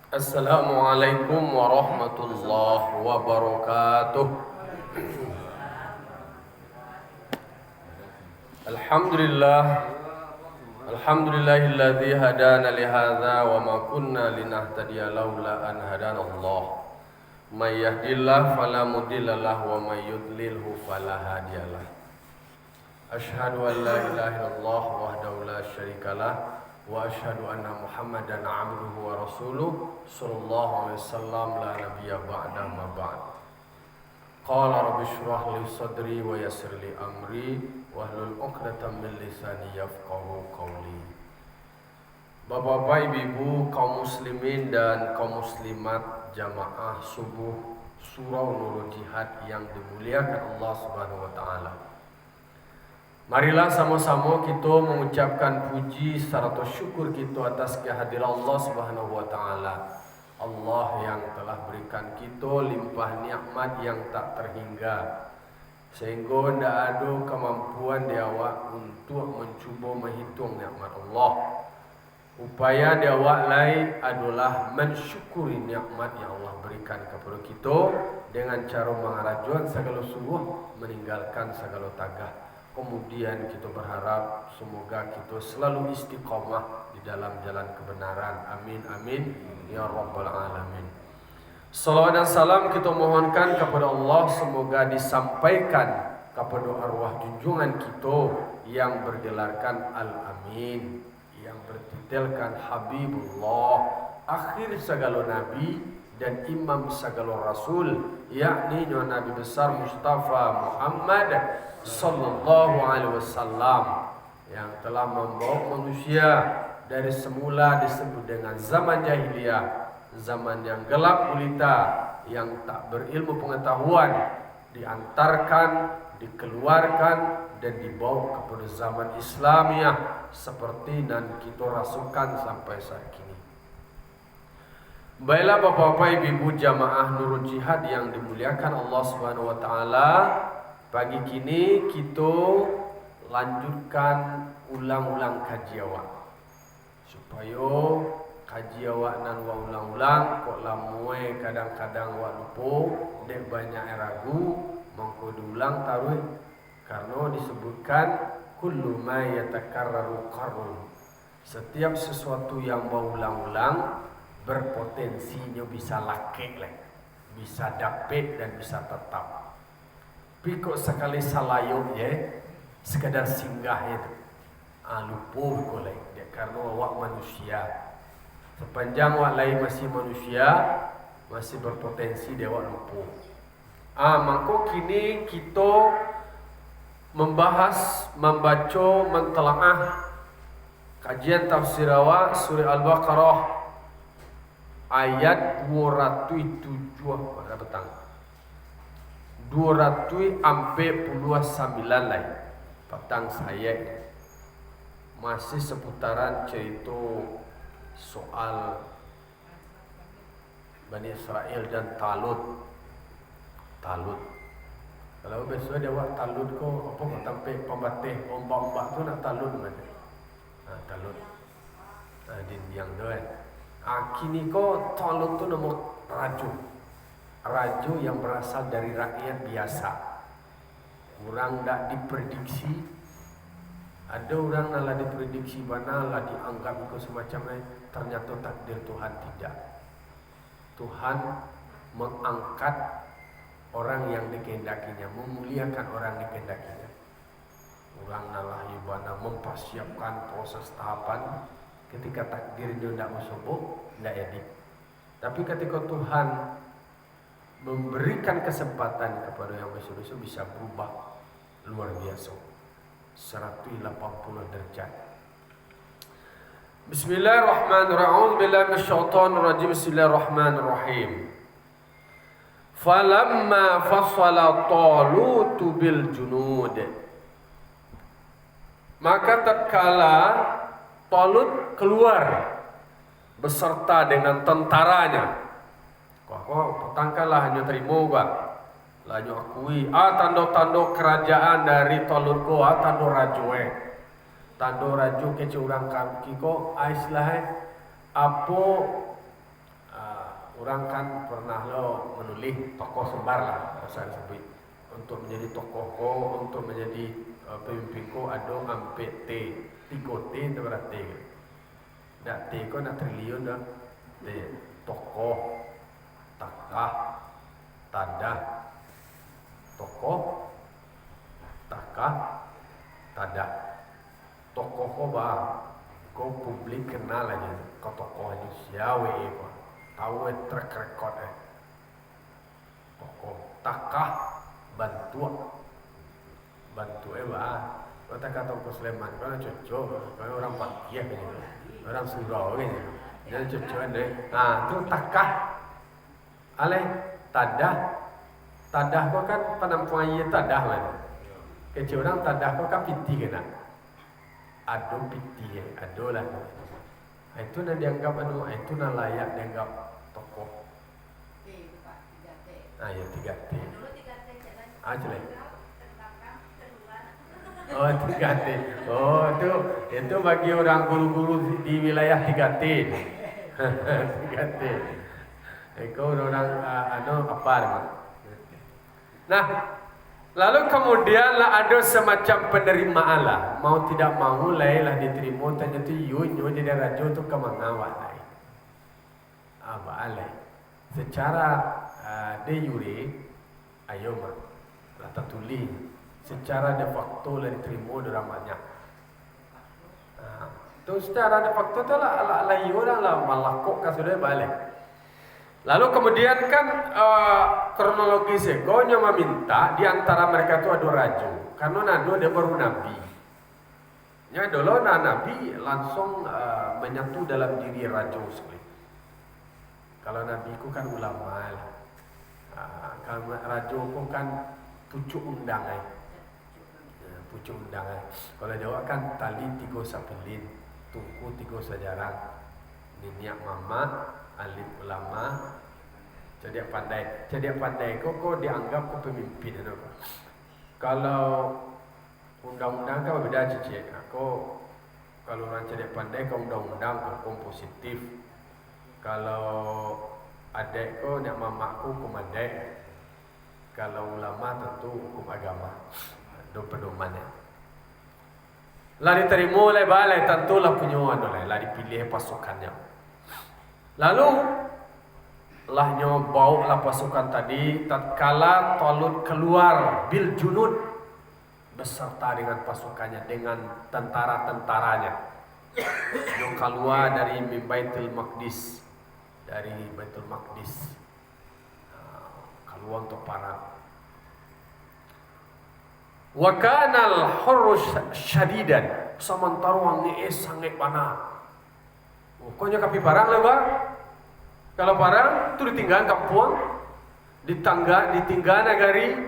Assalamualaikum warahmatullahi wabarakatuh. Alhamdulillah, alhamdulillahilladzi hadana li hadza wa ma kunna linahtadiya laula an hadana Allah. May yahdihillahu fala mudilla lahu wa may yudlilhu fala hadiyalah. Asyhadu an la ilaha illallah wahdahu la syarikalah wa asyhadu anna Muhammadan abduhu wa rasuluh sallallahu alaihi wasallam la nabiyya ba'da ma ba'd. Qala rabbi shrah li sadri wa yassir li amri wahlul 'uqdatam min lisani yafqahu qawli. Bapak-bapak, ibu-ibu, kaum muslimin dan kaum muslimat jamaah subuh surau Nurul Jihad yang dimuliakan Allah Subhanahu wa taala. Marilah sama-sama kita mengucapkan puji serta syukur kita atas kehadiran Allah Subhanahu wa taala. Allah yang telah berikan kita limpah nikmat yang tak terhingga, sehingga tidak ada kemampuan dia awak untuk mencuba menghitung nikmat Allah. Upaya dia awak lain adalah mensyukuri nikmat yang Allah berikan kepada kita dengan cara mengarajuan segala suruh, meninggalkan segala tagah. Kemudian kita berharap semoga kita selalu istiqamah di dalam jalan kebenaran. Amin amin ya rabbal alamin. Salawat dan salam kita mohonkan kepada Allah semoga disampaikan kepada arwah junjungan kita yang bergelarkan Al-Amin, yang bertitelkan Habibullah, akhir segala nabi dan imam segala rasul, yakni Nabi besar Mustafa Muhammad sallallahu alaihi wasallam, yang telah membawa manusia dari semula disebut dengan zaman jahiliyah, zaman yang gelap gulita, yang tak berilmu pengetahuan, diantarkan, dikeluarkan dan dibawa kepada zaman Islamiah seperti dan kita rasakan sampai saat ini. Baiklah bapak-bapak, ibu-ibu jamaah Nurul Jihad yang dimuliakan Allah Subhanahu wa taala, pagi kini kita lanjutkan ulang-ulang kaji awak supaya kaji awak nan wa ulang-ulang kok lamue kadang-kadang awak lupa dek banyak ragu mangko diulang taruh, karena disebutkan kullu ma yatakarraru qarrun, setiap sesuatu yang berulang-ulang berpotensinya bisa lakek, bisa dapet dan bisa tetap. Tapi kok sekali salayuk ya, sekadar singgah itu, lupa kolek dia, karena awak manusia. Sepanjang awak lain masih manusia, masih berpotensi dia awak lupa. Maka kini kita membahas, membaca, mentelaah kajian tafsir awak surah Al-Baqarah ayat 207 pada petang 200 sampai 29 lain petang saya masih seputaran cerita soal Bani Israel dan Talut. Kalau besok dia buat Talut ko apa kau sampai pembatih ombak-ombak tu nak Talut mana? Talut. Din yang tu kini ko Talut tu nama raja yang berasal dari rakyat biasa. Orang tak diprediksi. Ada orang yang lah diprediksi mana lah dianggap itu semacam ternyata takdir Tuhan tidak. Tuhan mengangkat orang yang dikehendakinya, memuliakan orang dikehendakinya. Orang nalah ibana mempersiapkan proses tahapan, ketika takdirnya tidak masuk, tidak edit. Tapi ketika Tuhan memberikan kesempatan kepada yang besok-besok bisa berubah luar biasa, 180 derajat. Bismillahirrahmanirrahim. Billahi Bismillahirrahmanirrahim. Falamma fasala Talut bil junud, maka tatkala Talut keluar beserta dengan tentaranya, kok petangkalah hanya terima gua lanyu akui tanda-tanda kerajaan dari Talut ko tanda rajoe tando rajo ke curang kaki ko islah apa orang kan pernah lo menulis tokoh sembar lah saya sebut untuk menjadi tokohku, untuk menjadi pemimpinku ada sampai T 3 T itu berarti dak T ko nak triliun dah T tokoh takah tadah tokoh takah tadah tokoh ko ba ko publik kenal aja ko tokoh aja siawe ko tahu track record tokoh takah bantu bah kata Tengku Sleman kan cocok kan orang Pakiyah gitu orang Surau gitu jadi cocok deh itu takah aleh tadah kok kan penampungan tadah mana kecil orang tadah kok kan piti kena ado piti ado lah itu nak dianggap itu nak layak dianggap tokoh ya 3T jelek. Oh 3T. Oh itu bagi orang guru-guru di wilayah 3T. 3T. Itu orang apa namanya? Nah, lalu kemudian lah ada semacam penerimaan lah. Mau tidak mau lah diterima. Ternyata yun jadi raja untuk kemangawat lah. Alai. Secara de jure, ayo mah. Rata tuli secara de facto lah diterima orang banyak. Tu secara de facto tu lah orang lah malakok sudah balik. Lalu kemudian kan kronologisnya, gonya meminta di antara mereka tu ada raja, karena nado dia baru nabi. Ya dulu nabi langsung menyatu dalam diri raja sekali. Kalau nabi ku kan ulama lah. Kalau raja ku kan pucuk undang pucuk undang kalau Jawa kan tali 3 sapelin tungku 3 sajarang niniak mama alim ulama jadi pandai kok dianggap kok pemimpin kalau undang-undang kan beda cicik aku kalau orang jadi pandai kau undang-undang kau positif kalau adek kau nak mamaku kumandai kalau ulama tentu hukum agama do pedomannya lah diterima oleh balai tentulah penyuan oleh lah dipilih pasukannya lalu lah nyobau lah pasukan tadi tatkala Talut keluar bil junud beserta dengan pasukannya dengan tentara-tentaranya yang keluar dari Baitul Maqdis keluar untuk perang. Wa kana al-hurru syadidan, sementara wang ni sangat panas. Pokoknya kapi parang lah bang. Kalau parang tu ditinggal kampung, ditinggal negari.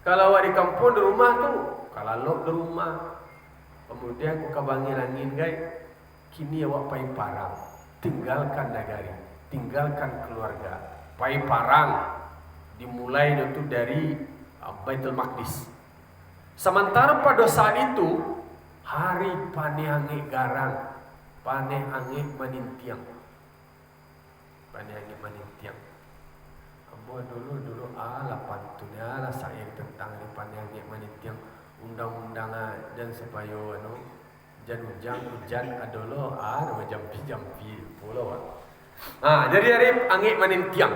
Kalau di kampung di rumah tu, kalau lo di rumah, kemudian ku kabangin angin guys. Kini awak pai parang, tinggalkan negari, tinggalkan keluarga, pai parang. Dimulai itu dari Baitul Maqdis. Sementara pada saat itu hari paneh angin garang, paneh angin manintiang. Ambo dulu ala pantunnya ala syair tentang di paneh angin manintiang undang-undang dan supaya hujan adolo nama jampi pulau. Jadi hari angin manintiang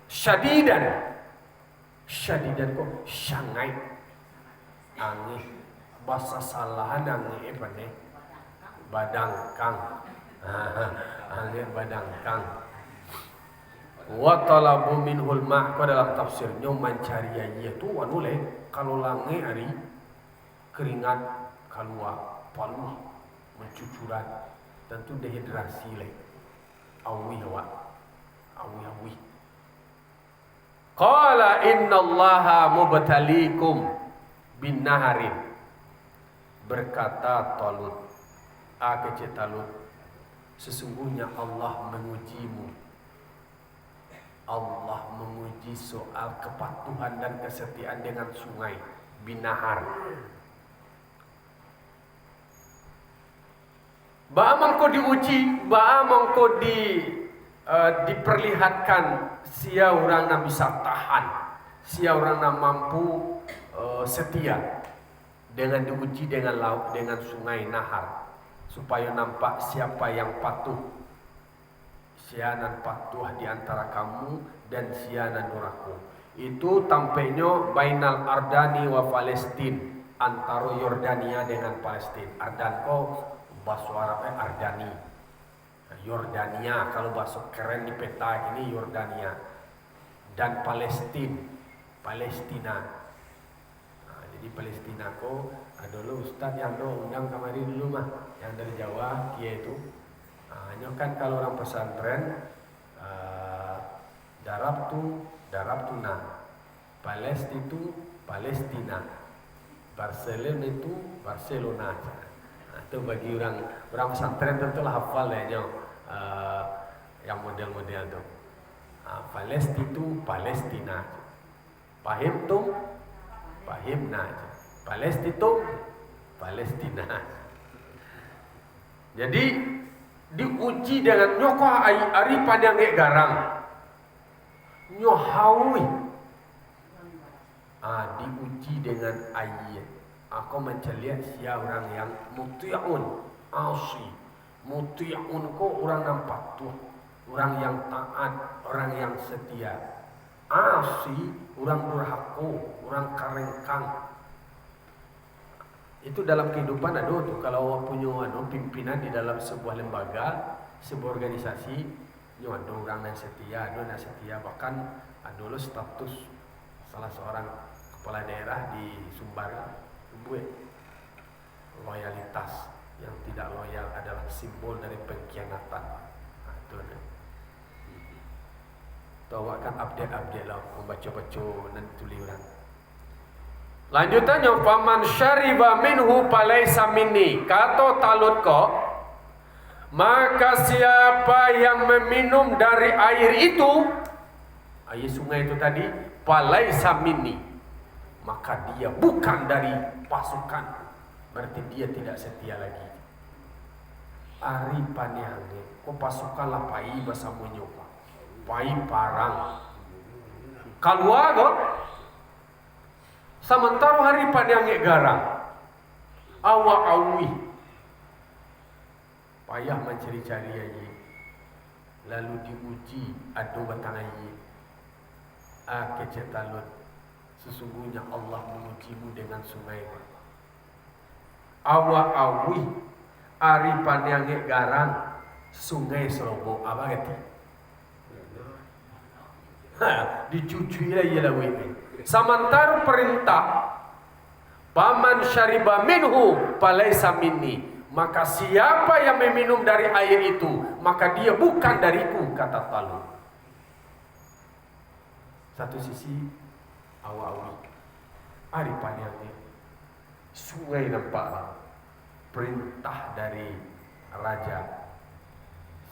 syadidan kok syangai angin bahasa salahan angin badangkang angin badangkang wa talabu minhul ma' ko dalam tafsirnya mencari yaitu anule kalau langit hari keringat keluar palu mencucuran tentu dehidrasi le awi qala innallaha mubtaliikum bin naharin berkata Talut kecil Talut sesungguhnya Allah mengujimu Allah menguji soal kepatuhan dan kesetiaan dengan sungai bin nahar ba mangko diuji ba mangko di diperlihatkan sia orang na bisa tahan, sia orang na mampu setia dengan diuji dengan laut, dengan sungai nahar, supaya nampak siapa yang patuh, sianan patuh di antara kamu dan sianan nuraku. Itu tampaknya bainal Ardani wa Palestin, antara Yordania dengan Palestina. Ardan ko bahasa Arabnya Ardani, Yordania kalau bahasa keren di peta ini Yordania, dan Palestina. Nah, jadi Palestina ko dulu Ustaz yang undang kemarin dulu mah, yang dari Jawa kia itu. Hanya kan kalau orang pesantren Darabtuna, Palestina itu Palestina, Barcelona itu Barcelona. Nah, itu bagi orang pesantren tentulah hafal ya yang model-model itu. Palestina itu Palestina, pahim tuh pahimna, Palestina itu Palestina. Jadi diuji dengan nyoko ari padang garang nyohawi, diuji dengan ayat. Aku menceliak sia orang yang muti'un asi. Muti'un ko orang yang patuh, orang yang taat, orang yang setia. Asi orang durhaka, orang karengkang. Itu dalam kehidupan ada tuh, kalau punya pimpinan di dalam sebuah lembaga, sebuah organisasi, ada orang yang setia, ada yang setia. Bahkan ada dulu status salah seorang kepala daerah di Sumbar, loyalitas. Yang tidak loyal adalah simbol dari pengkhianatan. Nah, itu tahu kan update lah, membaca-baca dan tulisan. Lanjutannya, faman syariba minhu falaysa minni, kata talut ko, maka siapa yang meminum dari air itu, air sungai itu tadi, falaysa minni, maka dia bukan dari pasukan. Berarti dia tidak setia lagi. Ari panehange, ko pasukan lah pai bahasa munyoka, pai parang. Kaluago, sementara hari panehange garang, awa awi, payah mencari-cari aja, lalu diuji adu batang aja. Kecetalut, sesungguhnya Allah mengujimu dengan sungai. Awa awi, ari panehange garang, sungai selobo apa gitu? Dicuci aja lah ini. Sementara perintah, paman syariba minhu falaysa minni, maka siapa yang meminum dari air itu, maka dia bukan dariku, kata Talut. Satu sisi awawi, ari panehange sungai nampak, perintah dari raja,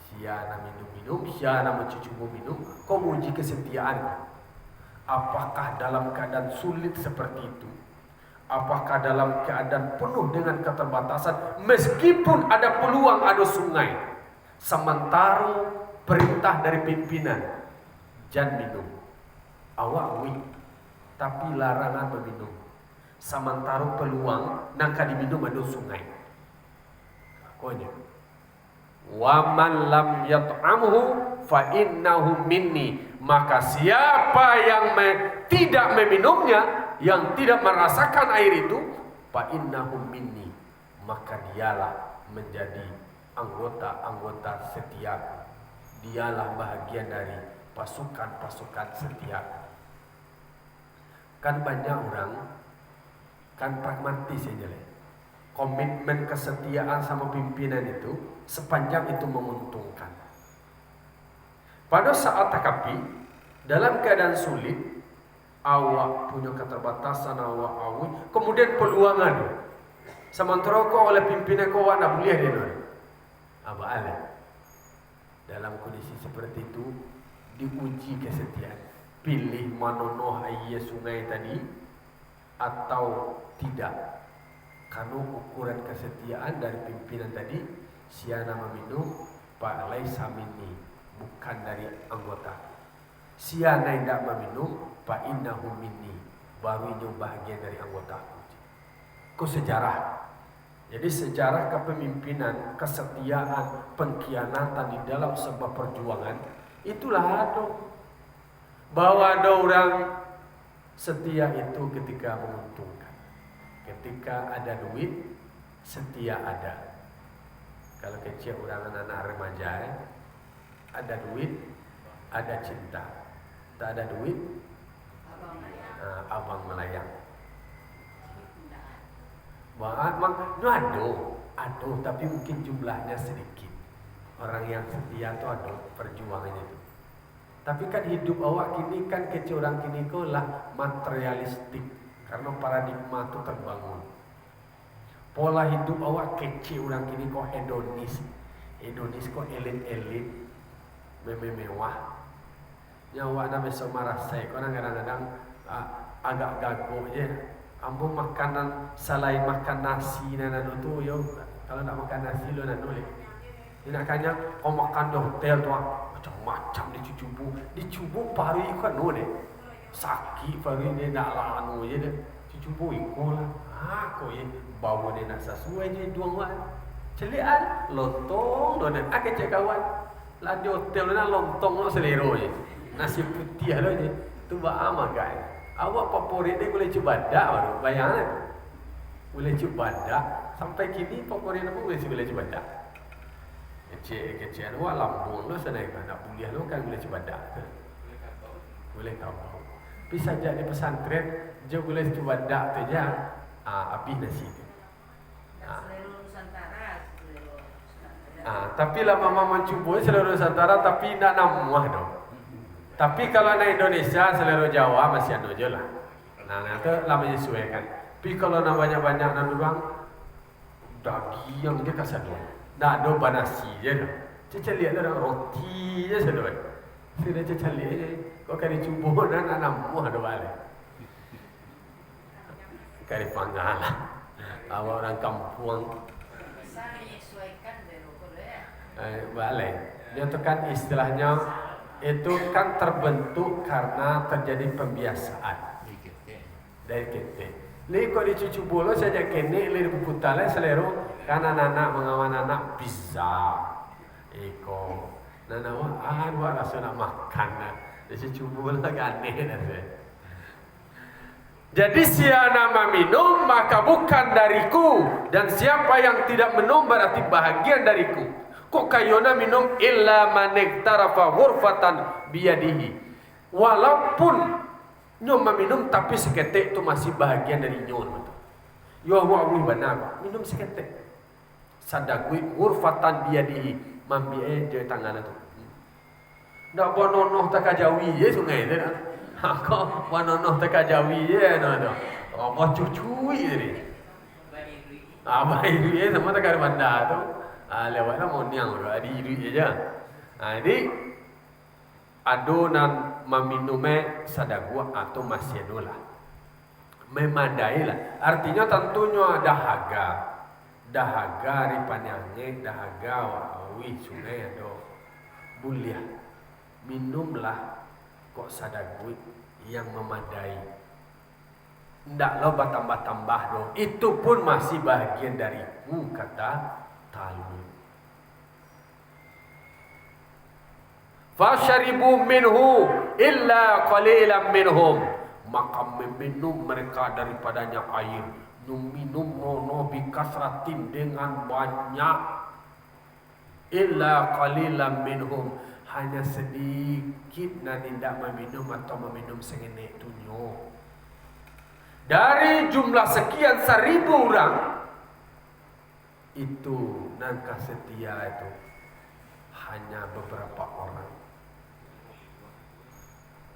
siana minum-minum, siana mencucumu minum, kau menguji kesetiaan. Apakah dalam keadaan sulit seperti itu? Apakah dalam keadaan penuh dengan keterbatasan, meskipun ada peluang ada sungai, sementara perintah dari pimpinan, jangan minum, awawi, tapi larangan meminum. Sementara peluang nangka diminum ada sungai. Konya. Wa man lam yat'amhu fa innahu minni, maka siapa yang tidak meminumnya, yang tidak merasakan air itu, fa innahu minni, maka dialah menjadi anggota-anggota setiaku. Dialah bahagian dari pasukan-pasukan setiaku. Kan banyak orang kan pragmatis aja lah. Komitmen kesetiaan sama pimpinan itu sepanjang itu menguntungkan. Pada saat takapi dalam keadaan sulit, awak punya keterbatasan, awak awi, kemudian peluang ada. Sementara kau oleh pimpinan kau nak boleh dia dulu. Abah dalam kondisi seperti itu diuji kesetiaan. Pilih manonoh air sungai tadi atau tidak. Karena ukuran kesetiaan dari pimpinan tadi, siana meminum falaysa minni, bukan dari anggota. Siapa tidak meminum, fa innahu minni, baru itu bahagian dari anggota. Itu sejarah. Jadi sejarah kepemimpinan, kesetiaan, pengkhianatan di dalam sebuah perjuangan, itulah ada. Bahwa ada orang setia itu ketika menguntungkan. Ketika ada duit, setia ada. Kalau kecil orang anak remaja, ada duit, ada cinta. Tak ada duit, abang melayang. Memang ada, tapi mungkin jumlahnya sedikit. Orang yang setia itu ada perjuangannya itu. Tapi kan hidup awak kini kan kecil orang kini kau lah materialistik, karena paradigma itu terbangun. Pola hidup awak kecil orang kini kau hedonis kau elit mewah. Nyawa nama semarasai, kau kadang-kadang agak gago je. Ambo makanan selain makan nasi nana tu yo, kalau nak makan nasi lo nak nulis. Ini nakanya kau makan di hotel tu macam-macam dicubu paru ikut nulis. Sakit paru ni nak lanu je deh. Dicubu ikut lah. Kau ye bau ni nak sesuai je dua wan. Celian lontong lo nak cek kawan. Lah di hotel nak lontong lo selero je. Nasi putih lo je. Tu bah amagai. Awak favorit dia boleh coba dak baru bayangkan tu. Boleh coba dak sampai kini favorit apa boleh coba dak. Kecil awak lambung lo sana nak kuliah lo kan boleh coba dak. Boleh tahu. Tapi saja di pesantren je boleh coba dak tu je. Habis nasi tu. Selera Nusantara. Tapi lama-lama mencuba selera Nusantara tapi nak namuah dong. Tapi kalau nak Indonesia, selera Jawa masih ada je lah. Nah, itu lah menyesuaikan. Tapi kalau nak banyak-banyak nak orang daging yang dia kasar dua. Nak ada banasi je dah. Ceceliak dah roti je sedoi. Sudah ceceliak je. Kau kali cuba dan nak namuh ada balik. Kali panggal lah. Awak orang kampung. Bisa menyesuaikan dari Korea. Balik. Dia tu kan istilahnya itu kan terbentuk karena terjadi pembiasaan dari kita. Li kok dicucu bolo saja kene li puputale selero karena anak mengawan anak bisa. Iko nana wah rasa nak makan nah. Dicucu bolo gane nase. Jadi siapa minum maka bukan dariku, dan siapa yang tidak minum berarti bahagian dariku. Kok kayona minum illa manektarafa ghurfatan biyadihi. Walaupun nyo minum tapi seketik itu masih bahagian dari nyon betul. Yo wa wi benar minum seketik. Sadagui ghurfatan biyadihi mambie je tangan itu. Ndak bononoh tak kajawi ye sungai tu. Kok bononoh tak kajawi ye no. Oh mau cucui tadi. Abai ye sama tak ada banda tu. Lewatlah mau niang juga di duit aja. Jadi adonan meminumnya sadagua atau masih adolah memadai lah. Artinya tentunya dahaga ripanyangnya dahaga wawi sungai ado buliah minumlah kok sadagui yang memadai. Ndak lo bertambah-tambah dong. Itu pun masih bahagian dariku kata Talmud. Fasharibu minhu illa qalilan minhum, maka meminum mereka daripadanya air. Minum mono bikasratin dengan banyak. Illa qalilan minhum, hanya sedikit nan tidak meminum atau meminum sengenek tunyo. Dari jumlah sekian 1.000 orang itu nangka setia itu hanya beberapa orang.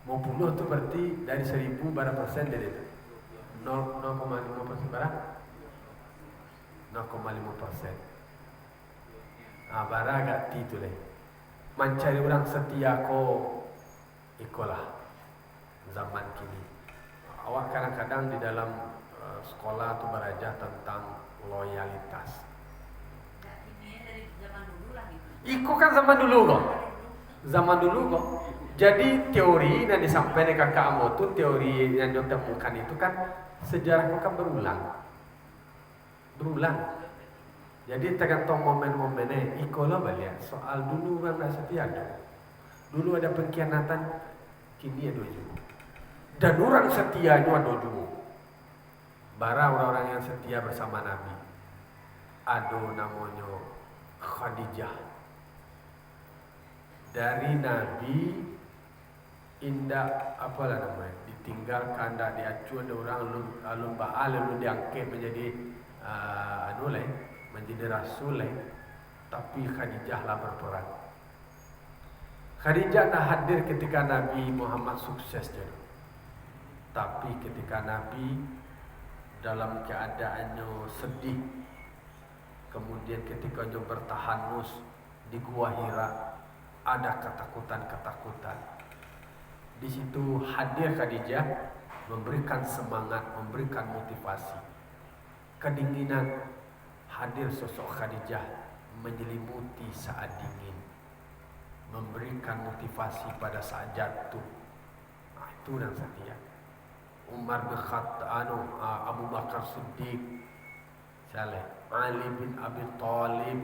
Mau bunuh itu berarti dari 1.000 berapa persen dari itu? 0,5% berapa? 0,5%. Bara agak itu deh. Mencari orang setia ko ikolah zaman kini. Awak kadang-kadang di dalam sekolah tu belajar tentang loyalitas. Ini dari zaman dulu lah gitu. Iko kan zaman dulu kok. Zaman dulu kok. Jadi teori yang disampaikan kakak kamu tuh teori yang ditemukan itu kan sejarahnya kan berulang. Jadi tergantung momen-momennya. Ikola balik soal dulu orang nggak setia tuh. Dulu ada pengkhianatan, kini ada juga. Dan orang setia itu ada juga. Bara orang-orang yang setia bersama Nabi. Ada namanya Khadijah. Dari Nabi indah apalah namanya ditinggalkan, dah diacu ada orang alun baal lalu diangkat menjadi menjadi rasul tapi Khadijah lah berperan. Khadijah nak hadir ketika Nabi Muhammad sukses jadi. Tapi ketika Nabi dalam keadaannya sedih, kemudian ketika dia bertahanus di Gua Hira, ada ketakutan. Di situ hadir Khadijah memberikan semangat, memberikan motivasi. Kedinginan hadir sosok Khadijah menyelimuti saat dingin, memberikan motivasi pada saat jatuh. Nah, itu yang setia. Umar bin Khattab, Abu Bakar Siddiq, Ali bin Abi Thalib,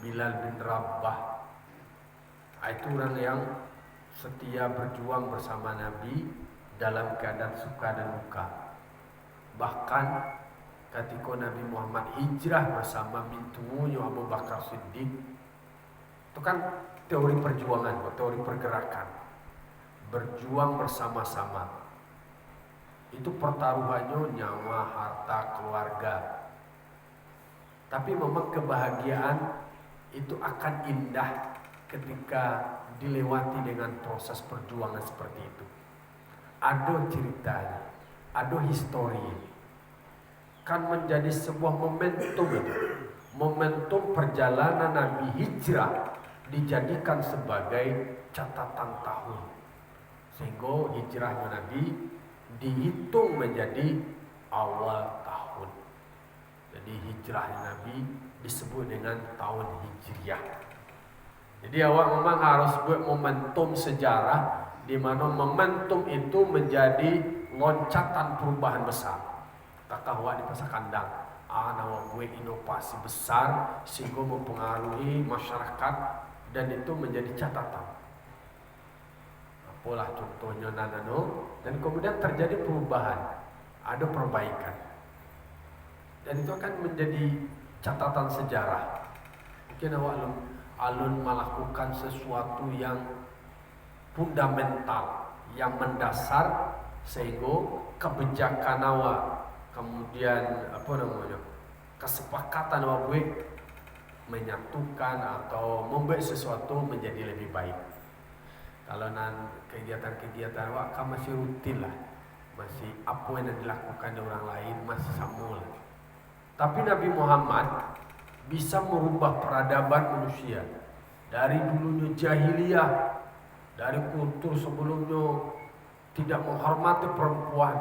Bilal bin Rabah. Itu orang yang setia berjuang bersama Nabi dalam keadaan suka dan duka. Bahkan ketika Nabi Muhammad hijrah bersama mintunya Abu Bakar Siddiq, itu kan teori perjuangan, teori pergerakan, berjuang bersama-sama. Itu pertaruhannya nyawa, harta, keluarga. Tapi memang kebahagiaan itu akan indah ketika dilewati dengan proses perjuangan seperti itu. Ada ceritanya, ada histori. Kan menjadi sebuah momentum itu. Momentum perjalanan Nabi hijrah dijadikan sebagai catatan tahun. Sehingga hijrahnya Nabi dihitung menjadi awal tahun. Jadi hijrahnya Nabi disebut dengan tahun Hijriah. Jadi awak memang harus buat momentum sejarah di mana momentum itu menjadi loncatan perubahan besar. Takah awak di pasar kandang, awak buat inovasi besar sehingga mempengaruhi masyarakat dan itu menjadi catatan. Apalah contohnya nanano, dan kemudian terjadi perubahan, ada perbaikan. Dan itu akan menjadi catatan sejarah. Mungkin awak alun melakukan sesuatu yang fundamental, yang mendasar sehingga kebijakan awak, kemudian kesepakatan awak buat menyatukan atau membuat sesuatu menjadi lebih baik. Kalau kegiatan-kegiatan awak kan masih rutin lah, masih apa yang dilakukan oleh orang lain masih sama lah. Tapi Nabi Muhammad bisa merubah peradaban manusia dari dulunya jahiliyah, dari kultur sebelumnya tidak menghormati perempuan,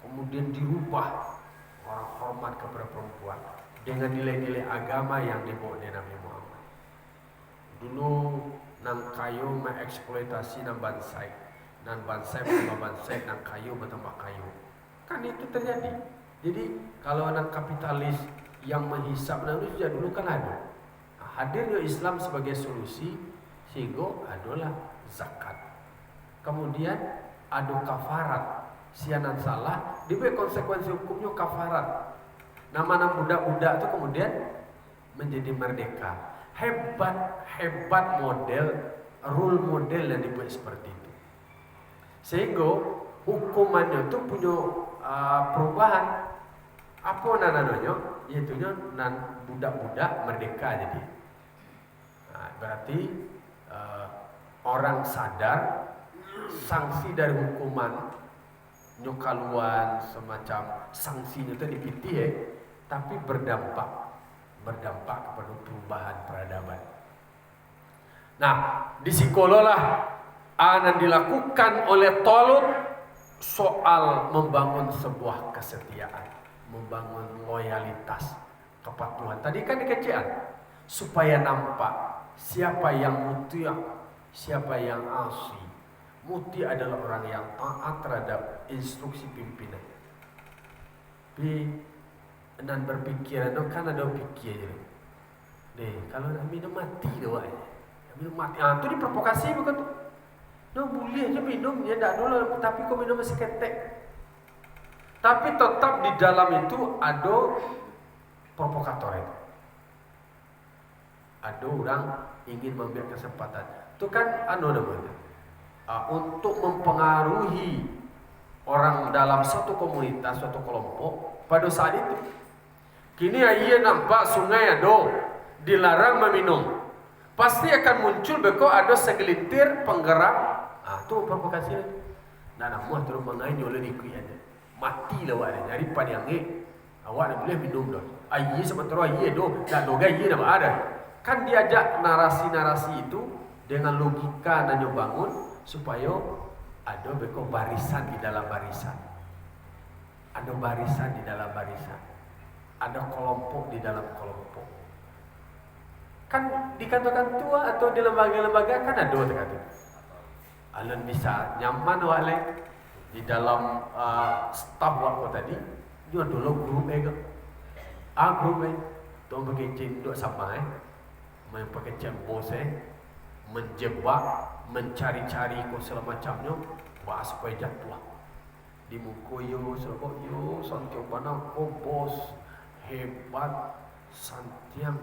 kemudian dirubah orang hormat kepada perempuan dengan nilai-nilai agama yang dibawa oleh Nabi Muhammad. Dulu nang kayu mengeksploitasi nang bansai bertambah bansai, nang kayu bertambah kayu. Kan itu terjadi. Jadi kalau nang kapitalis yang menghisap manusia dulu kan ada. Nah, hadirnya Islam sebagai solusi sehingga adalah zakat. Kemudian ada kafarat. Sianan salah, diberi konsekuensi hukumnya kafarat. Nama-nama budak-budak itu kemudian menjadi merdeka. Hebat role model yang dibuat seperti itu. Sehingga hukumannya itu punya perubahan. Apa namanya? Yaitu budak-budak merdeka jadi. Nah, berarti orang sadar sanksi dari hukuman nyokaluan semacam sanksinya itu dipitih tapi berdampak kepada perubahan peradaban. Nah, di sikololah yang dilakukan oleh Talut soal membangun sebuah kesetiaan, membangun loyalitas, kepatuhan. Tadi kan dikecian supaya nampak siapa yang mutia, siapa yang asli, muti adalah orang yang taat terhadap instruksi pimpinan. Dan berpikir, kan ada pikir je. Kalau nak minum mati dah wak. Minum mati. Tu diprovokasi bukan tu. Boleh je minum, dia tak dulu, tapi kau minum masih ketek. Tapi tetap di dalam itu ada provokator itu. Ada orang ingin mengambil kesempatan. Itu kan namanya. Untuk mempengaruhi orang dalam satu komunitas, suatu kelompok pada saat itu. Kini ia nampak sungai ada dilarang meminum. Pasti akan muncul beko ada segelintir penggerak. Tu provokasi. Nah, namun terus mengain oleh dikui aja. Matilah awak nyari pan yang awak nak boleh minum dah. Ai sementara ai do, dak doga ai dah ada. Kan diajak narasi-narasi itu dengan logika dan bangun supaya ada beko barisan di dalam barisan. Ada barisan di dalam barisan. Ada kelompok di dalam kelompok. Kan di kantor-kantor tua atau di lembaga-lembaga kan ada terkata. Alun bisa nyaman wale di dalam staf waktu tadi. Dia dulu grup grup tu pakai cendok sama main pakai cembos menjebak, mencari-cari kau segala macamnya, bahas supaya jatuh. Di muka yo sebab yo santiang panang kau bos hebat santiang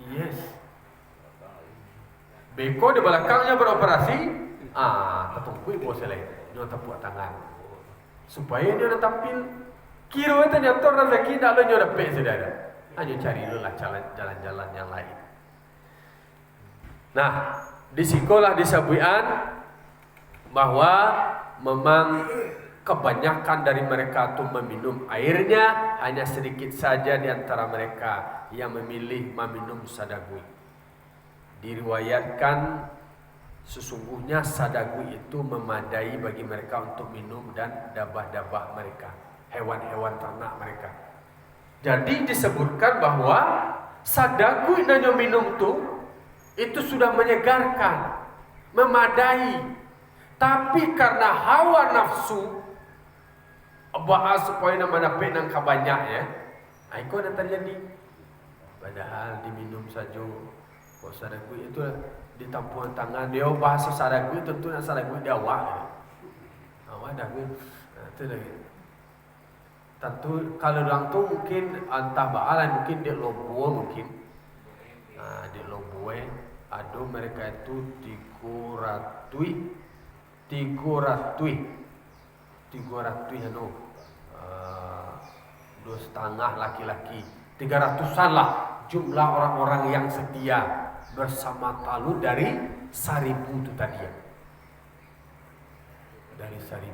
yes. Beko di belakangnya beroperasi, tertungkui bos lain, dia tepuk tangan supaya dia tampil. Kira itu nyator rezeki tak lo nyoda pe saudara. Hanya cari lo lah jalan-jalan yang lain. Nah, di sekolah di Sabuian bahwa memang kebanyakan dari mereka itu meminum airnya, hanya sedikit saja di antara mereka yang memilih meminum sadagui. Diriwayatkan sesungguhnya sadagui itu memadai bagi mereka untuk minum dan dabah-dabah mereka, hewan-hewan ternak mereka. Jadi disebutkan bahwa sadagui nanya minum itu sudah menyegarkan, memadai. Tapi karena hawa nafsu bahas supaya nama dapat nangka banyak ya. Itu yang terjadi. Padahal diminum saja. Kalau sadagui itu ditampuan tangan dia bahasa sadagui tentu nak sadagui dia awak. Awak dah itu lagi. Tentu kalau orang tu mungkin entah baalan mungkin dia lobo mungkin. Dia lobo ada mereka itu 300 2,5 laki-laki 300-an lah jumlah orang-orang yang setia bersama talu dari 1.000 itu tadi ya. Dari 1.000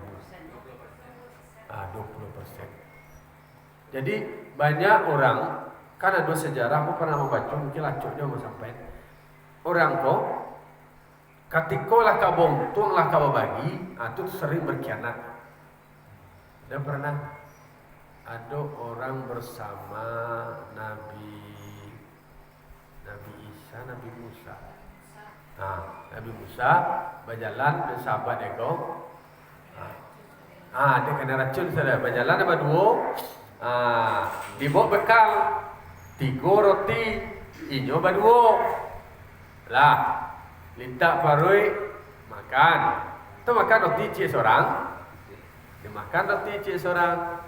20%. Jadi banyak orang kan ada sejarah aku pernah membaca mungkin lacuknya mau sampai orang kok ketika lah kau bontung lah kau bagi itu sering berkhianat. Dan pernah ada orang bersama Nabi Isa, Nabi Musa. Nabi Musa berjalan dengan sahabat ego. Dia kena racun saudara. Berjalan ada dua. Dibawa bekal 3 roti, ijo berdua. Lah, lintak parui makan. Tu makan roti cik seorang. Dia makan roti cik seorang.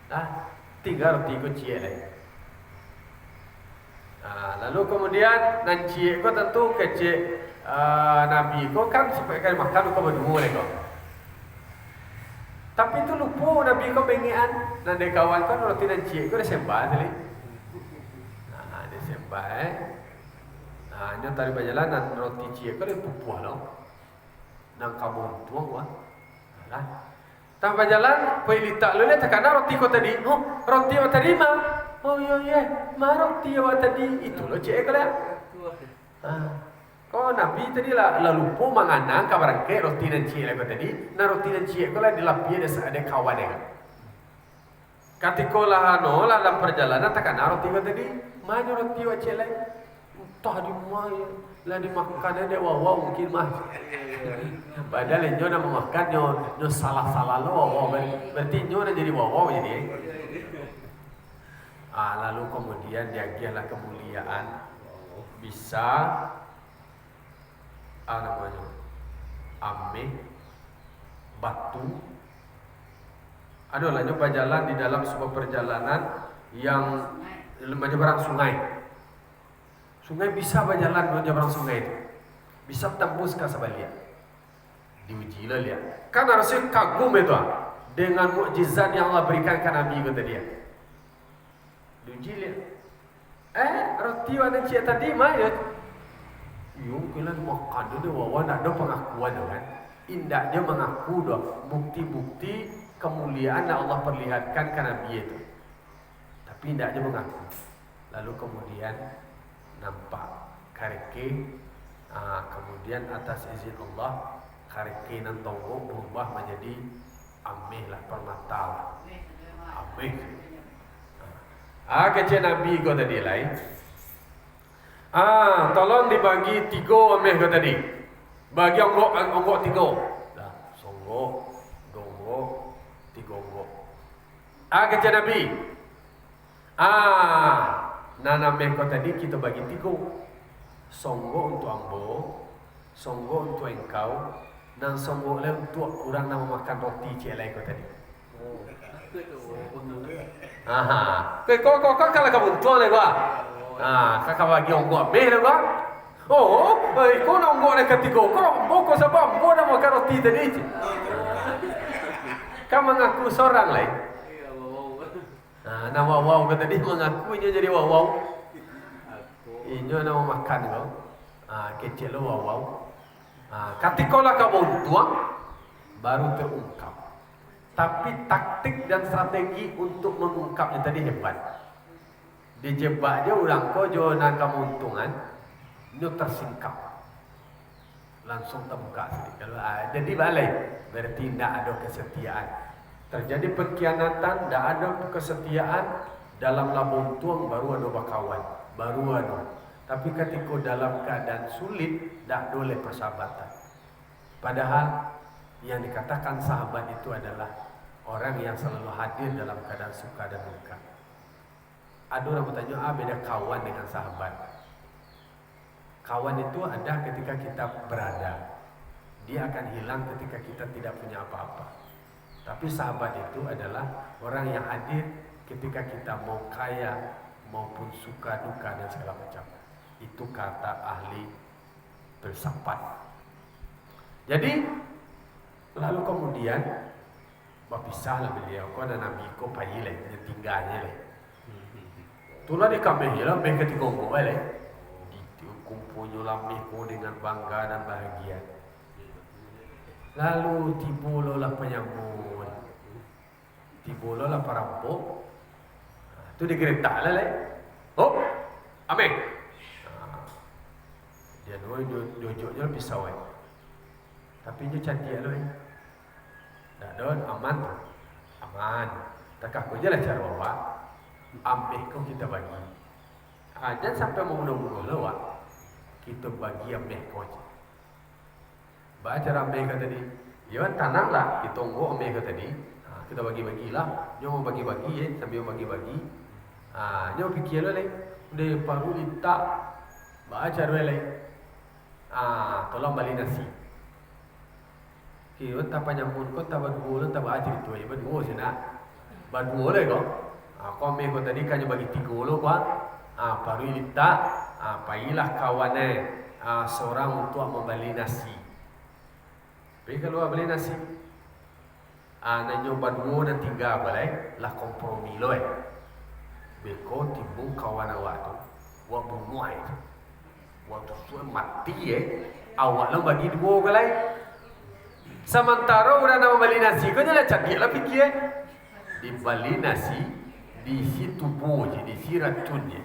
3 roti ko cik lagi. Lalu kemudian nanci ko tentu kecik Nabi ko kan supaya kan makan ko berdua lagi. Tapi itu lupa Nabi ko bengian dan dia kawan ko roti nanci ko dia sembah tadi. Dia sembah Nyo tadi berjalan dan roti cie ko dia pupuh lo. Nang kabung tuang wa. Tak berjalan pelita lu lihat karena roti ko tadi. Roti awak tadi mah. Ma roti awak tadi itu lo cie ko lah. Kau Nabi tadi lah lupa manganang kabar ke roti dan cie ko tadi. Nah roti dan cie ko lah dilapih ada kawan dia. Ketika lah dalam perjalanan tak kena roti ko tadi. Mana roti awak cie lah. Tah di rumah ya. Lah dimakan dia wawa mungkin mah. Padahal nyo nak makan nyo salah lo wawa. Berarti nyo nak jadi wawa jadi. Lalu kemudian diagilah kemuliaan bisa namanya ameh batu. Adalah nyoba jalan di dalam sebuah perjalanan yang menyeberang sungai. Sungai bisa berjalan menyeberang sungai itu. Bisa tembus ke sebaliknya. Diuji lah lihat. Kan harusnya kagum itu dengan mukjizat yang Allah berikan ke Nabi kata dia. Diuji lihat. Roti warna cik tadi mah ya. Yung kena makan dia wawan ada pengakuan kan. Indah dia mengaku dah bukti-bukti kemuliaan yang Allah perlihatkan ke Nabi itu. Tapi tidak dia mengaku. Lalu kemudian nampak kareke, kemudian atas izin Allah kareke nan tonggo berubah menjadi ameh lah permata lah. Ameh. Kecil Nabi kau tadi lain. Tolong dibagi 3 ameh kau tadi. Bagi onggok 3. Dah, songgok, donggok, 3 onggok. Kecil Nabi. Nanameh kau tadi kita bagi 3. Songgok untuk ambo, songgok untuk engkau, dan songgok le untuk orang nak makan roti cik lain kau tadi. Kau kalau kamu tuan le gua. Kakak bagi onggok ameh le gua. Kau nak onggok le 3. Kau sebab kau nak makan roti tadi cik. Kau mengaku seorang lain. Nama wow kata dia mengaku ini jadi wow. Ini nama makan kau. Kecil lo wow. Katikolah kau tuang baru terungkap. Tapi taktik dan strategi untuk mengungkapnya tadi hebat. Dijebak dia orang kau jonan kamu untungan, ini tersingkap. Langsung terbuka sedikit. Jadi balik berarti tidak ada kesetiaan. Terjadi pengkhianatan, tidak ada kesetiaan dalam labung tuang baru ada bakawan, baru ada. Tapi ketika dalam keadaan sulit, tidak boleh persahabatan. Padahal yang dikatakan sahabat itu adalah orang yang selalu hadir dalam keadaan suka dan duka. Ada orang bertanya, beda kawan dengan sahabat. Kawan itu ada ketika kita berada. Dia akan hilang ketika kita tidak punya apa-apa. Tapi sahabat itu adalah orang yang hadir ketika kita mau kaya maupun suka duka dan segala macam. Itu kata ahli filsafat. Jadi lalu kemudian berpisah lah beliau. Kau dan Nabi kau payi lah, tinggalnya lah. Itulah di kami lah, mereka tinggal lah. Itu kumpulnya lah kau dengan bangga dan bahagia. Lalu tibulolah penyambut, tibulolah perampok. Itu digeletak lah. Amin. Dia dojoknya pisau. Tapi dia cantik lah. Dah don aman. Tak aku je lah cara bawa. Ambil kau kita bagi. Jangan sampai mengulung-ulung lah. Kita bagi ambil kau je. Baca ramai kata tadi, ya tanang lah, kita tunggu ambil kata tadi, kita bagi-bagilah, nyo bagi-bagi sambil bagi-bagi, nyo fikir lah, udah paru letak, baca lah, tolong balik nasi. Kira tak panjangmun kau tak berdua, tak baca itu, ya berdua sih nak, berdua lah kau, kau ambil kau tadi kan bagi 3 lo kau, paru letak, pailah kawannya, seorang untuk membeli nasi. Tapi kalau beli nasi, nak nyoba 2 dan 3 balai, lah kompromi lo Beko timbung kawan awak tu, awak bunuh itu, waktu suai mati awak lo bagi 2 balai. Sementara orang nak beli nasi, kau jangan cantik lah fikir. Di beli nasi, di situ boje, di si racun je.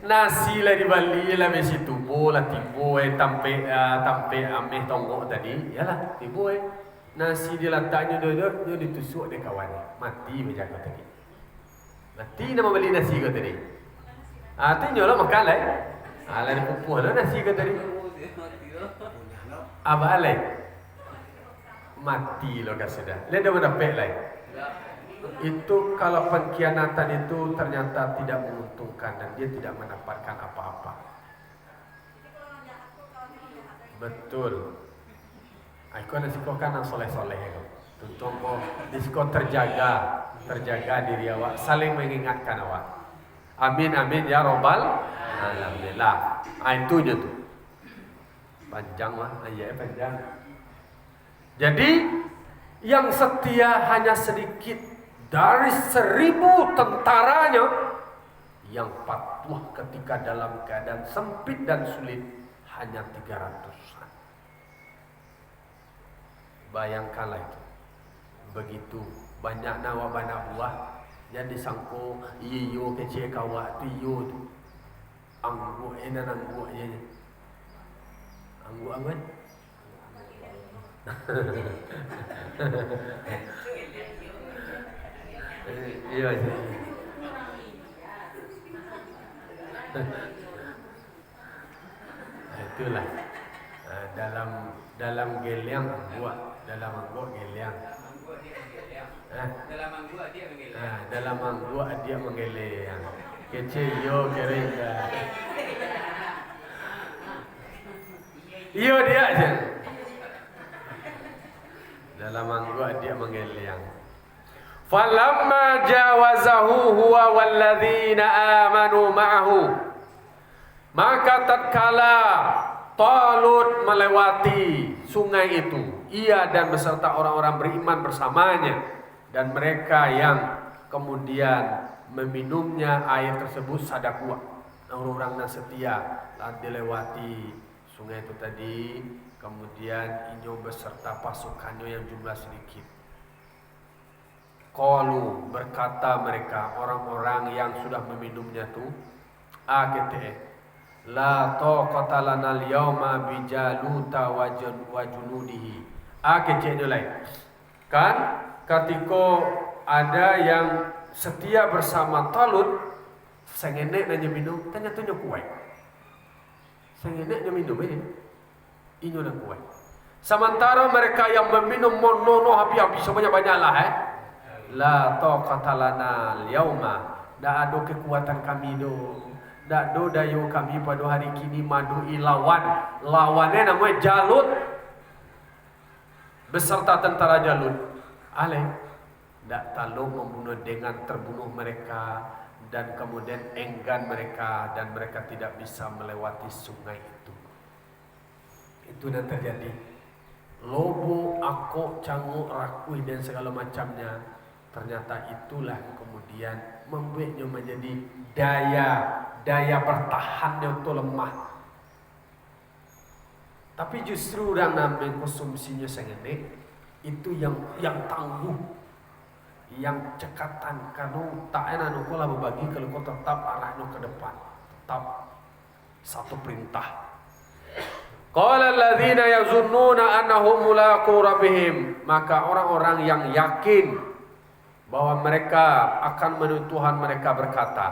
Nasi lah di Bali lah mesti tubuh lah tibu tampe ameh tonggok tadi, yalah tibu nasi diletaknya dia ditusuk dia kawannya, mati menjaga tadi. Mati nama beli nasi kau tadi. Artinya lo makan lah. Alai pupuh lo nasi ke tadi. Apa alai? Mati lo kan sudah. Lihat dah mendapat lah. Itu kalau pengkhianatan itu ternyata tidak menguntungkan dan dia tidak mendapatkan apa-apa. Betul. Aku nasi kau kan yang soleh-soleh kau. Tuntut kau disko terjaga diri awak, saling mengingatkan awak. Amin amin ya robbal alamin lah. Itu je tu. Panjang lah, ayat panjang. Jadi yang setia hanya sedikit dari 1000 tentaranya, yang patuh ketika dalam keadaan sempit dan sulit hanya 300-an. Bayangkanlah itu. Begitu banyak nawa bana buah yang disangko iyo kecil kawat tu iyo tu anggu enan anggu aja anggu aman. Iya sih. Itulah dalam geliang buat dalam anggu geliang. Dalam anggu dia menggeleng. Kecil yo kering. Iyo dia aja. Dalam anggu dia menggeleng. Falamma jawazahu huwa walladzina amanu ma'ahu. Maka tatkala Talut melewati sungai itu, ia dan beserta orang-orang beriman bersamanya, dan mereka yang kemudian meminumnya air tersebut sadakuah, orang-orang yang setia, lalu dilewati sungai itu tadi, kemudian inyo beserta pasukannya yang jumlah sedikit. Qalu, berkata mereka orang-orang yang sudah meminumnya tu, AKTE, la taqata lana al-yawma bi Jaluta wa junudihi. Keceknya lain. Kan ketika ada yang setia bersama Talut, sengenek nanya minum, tanya tunjuk kuat. Sengenek nanya minum ini. Inyo nak kuat. Sementara mereka yang meminum monono habis-habis banyak-banyak lah La taqata lana al-yawma. Dah ada kekuatan kami do. Tak do dayo kami pada hari kini madui lawannya namanya Jalut beserta tentara Jalut. Tak tahu membunuh dengan terbunuh mereka dan kemudian enggan mereka dan mereka tidak bisa melewati sungai itu. Itu yang terjadi. Lobo, akok, canguk, rakui dan segala macamnya. Ternyata itulah kemudian membuatnya menjadi daya bertahannya itu lemah. Tapi justru orang namanya konsumsinya sengene itu yang tangguh, yang cekatan. Kalau tak enak kau lah berbagi kalau kau tetap arahnya ke depan, tetap satu perintah. Qala alladzina yazunnuna annahum mulaqu rabbihim, maka orang-orang yang yakin bahwa mereka akan menuju Tuhan mereka berkata,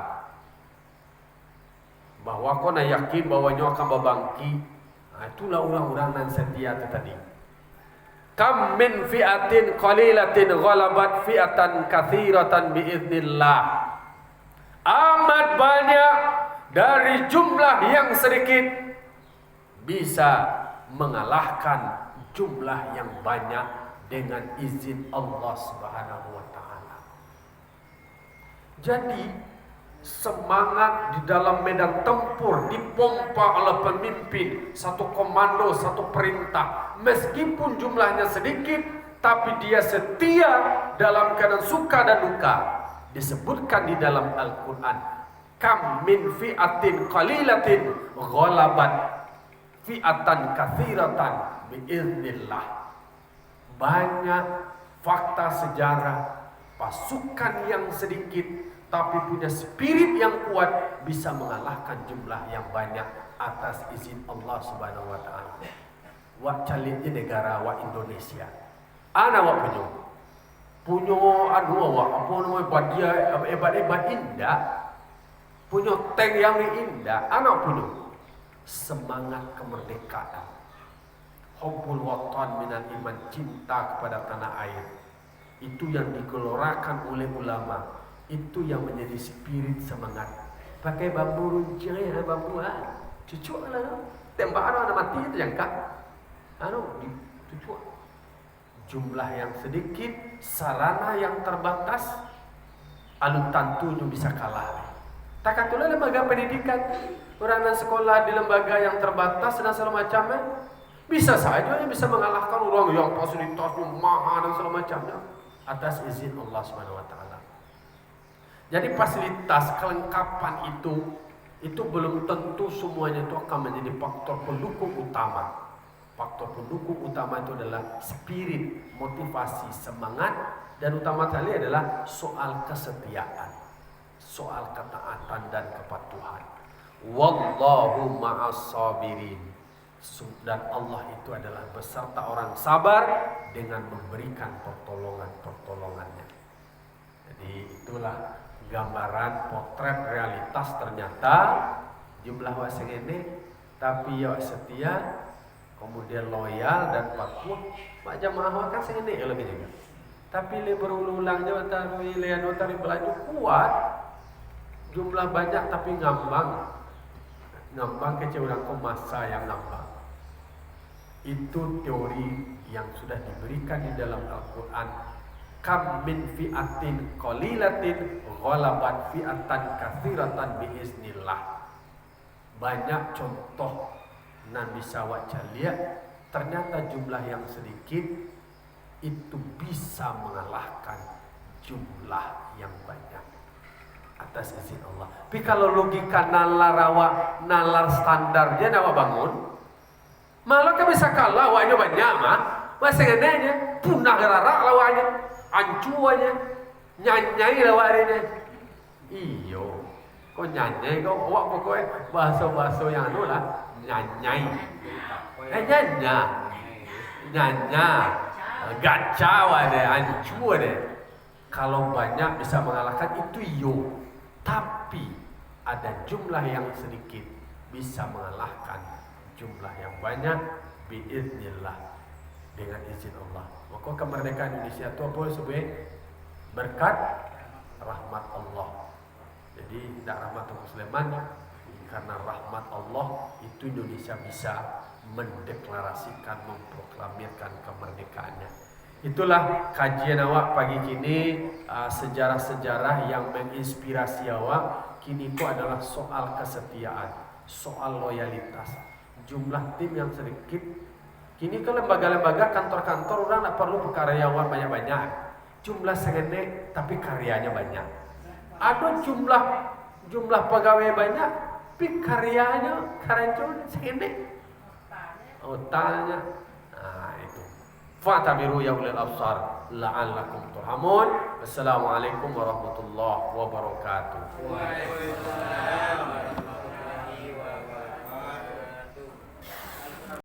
bahwa kau nak yakin bahwa nyo akan berbangkit. Itulah orang-orang yang setia tadi. Kam min fi'atin qalilatin ghalabat fi'atan katsiratan biiznillah. Amat banyak dari jumlah yang sedikit bisa mengalahkan jumlah yang banyak dengan izin Allah Subhanahu wa taala. Jadi semangat di dalam medan tempur dipompa oleh pemimpin, satu komando, satu perintah. Meskipun jumlahnya sedikit, tapi dia setia dalam keadaan suka dan duka. Disebutkan di dalam Al-Quran, kam min fi'atin qalilatin ghalabat fi'atan katsiratan biiznillah. Banyak fakta sejarah pasukan yang sedikit tapi punya spirit yang kuat bisa mengalahkan jumlah yang banyak atas izin Allah Subhanahu wa taala. Wak calitnya negara wak Indonesia. Ana wak punyo anu wak apa namanya badia hebat-hebat indah. punya tank yang indah, anak punya semangat kemerdekaan, hubbul watan minal iman, cinta kepada tanah air. Itu yang digelorakan oleh ulama, itu yang menjadi spirit semangat. Pakai bambu runcing ya, bambu cucuk lah, tembak ada mati itu jangka, cucuk. Jumlah yang sedikit, sarana yang terbatas, alun tentunya bisa kalah. Tak katulah lembaga pendidikan, orang yang sekolah di lembaga yang terbatas dan segala macamnya, bisa saja bisa mengalahkan orang yang fasilitasnya mahal dan segala macamnya atas izin Allah Subhanahu wa taala. Jadi fasilitas kelengkapan itu belum tentu semuanya itu akan menjadi faktor pendukung utama. Faktor pendukung utama itu adalah spirit, motivasi, semangat, dan utama sekali adalah soal kesetiaan, soal ketaatan dan kepatuhan. Wallahu ma'as sabirin. Dan Allah itu adalah beserta orang sabar dengan memberikan pertolongannya. Jadi itulah gambaran potret realitas. Ternyata jumlah waseng ini tapi ya setia, kemudian loyal dan patuh. Pak jamaah kan segini lebih juga. Tapi le berulang-ulang je taruh lian taruh belaju kuat. Jumlah banyak tapi ngambang kecewaan ke masa yang ngambang. Itu teori yang sudah diberikan di dalam Al-Quran. Kam min fi'atin qalilatin ghalabat fi'atan katsiratan biiznillah. Banyak contoh nan bisa waca lihat, ternyata jumlah yang sedikit itu bisa mengalahkan jumlah yang banyak atas izin Allah. Tapi kalau logika nalar standar dia nawa bangun, malah kan bisa kalah awaknya banyak mah. Masa ngenanya punah gerarak lawaknya, ancuannya, nyanyai lawaknya. Iyo, kok nyanyai kok awak pokoknya bahasa-bahasa yang anu lah, nyanyai. Nyanya, gacaw ada, ancu ada. Kalau banyak bisa mengalahkan itu iyo. Tapi ada jumlah yang sedikit bisa mengalahkan jumlah yang banyak biiznillah, dengan izin Allah. Maka kemerdekaan Indonesia itu apa sebagai berkat rahmat Allah. Jadi tidak rahmat musliman, karena rahmat Allah itu Indonesia bisa mendeklarasikan, memproklamirkan kemerdekaannya. Itulah kajian awak pagi kini, sejarah-sejarah yang menginspirasi awak kini itu adalah soal kesetiaan, soal loyalitas. Jumlah tim yang sedikit, kini ke lembaga-lembaga, kantor-kantor orang tak perlu karyawan banyak-banyak. Jumlah segede tapi karyanya banyak. Ada jumlah pegawai banyak, tapi karyanya segede. Otaknya, nah itu. Fa'tabiru ya ulil absar la'allakum turhamun. Wassalamualaikum warahmatullahi wabarakatuh.